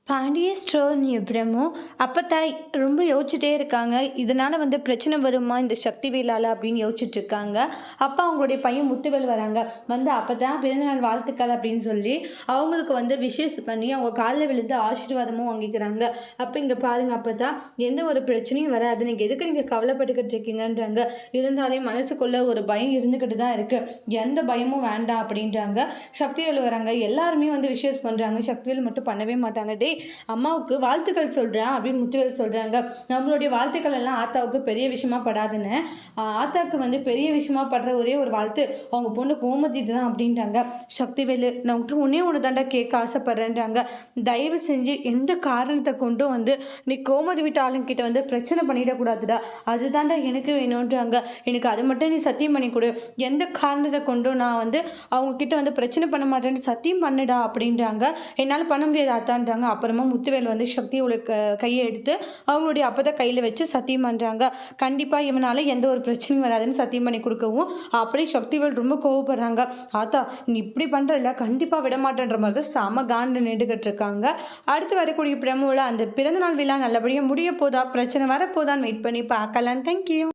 பாண்டியஸ்டோன் பிரம்மு அப்பத்தா ரொம்ப யோசிச்சுட்டே இருக்காங்க. இதனால பிரச்சனை வருமா இந்த சக்திவேலால அப்படின்னு யோசிச்சுட்டு இருக்காங்க. அப்ப அவங்களுடைய பையன் முத்துவேல் வராங்க. அப்பதான் பிறந்தநாள் வாழ்த்துக்கள் அப்படின்னு சொல்லி அவங்களுக்கு விஷஸ் பண்ணி அவங்க காலில் விழுந்து ஆசீர்வாதமும் வாங்கிக்கிறாங்க. அப்ப இங்க பாருங்க அப்பதான் எந்த ஒரு பிரச்சனையும் வராது. நீங்க கவலைப்பட்டுக்கிட்டு இருக்கீங்கன்றாங்க. இருந்தாலே மனசுக்குள்ள ஒரு பயம் இருந்துகிட்டு தான் இருக்கு. எந்த பயமும் வேண்டாம் அப்படின்றாங்க. சக்திவேல் வராங்க. எல்லாருமே விஷஸ் பண்றாங்க. சக்திவேல் மட்டும் பண்ணவே மாட்டாங்க. டே அம்மாவுக்கு வாழ்த்துக்கள் சொல்கிறேன் அப்படின்னு முத்துவேல் சொல்கிறாங்க. நம்மளுடைய வாழ்த்துக்கள் எல்லாம் ஆத்தாவுக்கு பெரிய விஷயமா படாதுன்னு ஆத்தாவுக்கு பெரிய விஷயமா படுற ஒரே ஒரு வாழ்த்து அவங்க பொண்ணு கோமதி தான் அப்படின்றாங்க. சக்திவேலு நான் ஒன்னே ஒன்று தாண்டா கேட்க ஆசைப்படுறேன்றாங்க. தயவு செஞ்சு எந்த காரணத்தை கொண்டும் நீ கோமதி வீட்டு ஆளுங்கிட்ட பிரச்சனை பண்ணிடக்கூடாதுடா, அதுதான்டா எனக்கு வேணுன்றாங்க. எனக்கு அதை மட்டும் நீ சத்தியம் பண்ணி கொடு. எந்த காரணத்தை கொண்டும் நான் அவங்க கிட்ட பிரச்சனை பண்ண மாட்டேன்னு சத்தியம் பண்ணுடா அப்படின்றாங்க. என்னால் பண்ண முடியாது ஆத்தான்றாங்க. அப்புறமா முத்துவேல் சக்தியோட கையை எடுத்து அவங்களுடைய அப்பத்தை கையில் வச்சு சத்தியம் பண்ணுறாங்க. கண்டிப்பாக இவனால எந்த ஒரு பிரச்சனையும் வராதுன்னு சத்தியம் பண்ணி கொடுக்கவும் அப்படியே சக்திவேல் ரொம்ப கோவப்படுறாங்க. ஆத்தா நீ இப்படி பண்ணுறல கண்டிப்பாக விட மாட்டேன்ற மாதிரி தான் செம காண்டு நின்றுகிட்டு இருக்காங்க. அடுத்து வரக்கூடிய பிரமுவில் அந்த பிறந்தநாள் விழா நல்லபடியாக முடிய போதா, பிரச்சனை வரப்போதான்னு வெயிட் பண்ணி பார்க்கலாம். தேங்க்யூ.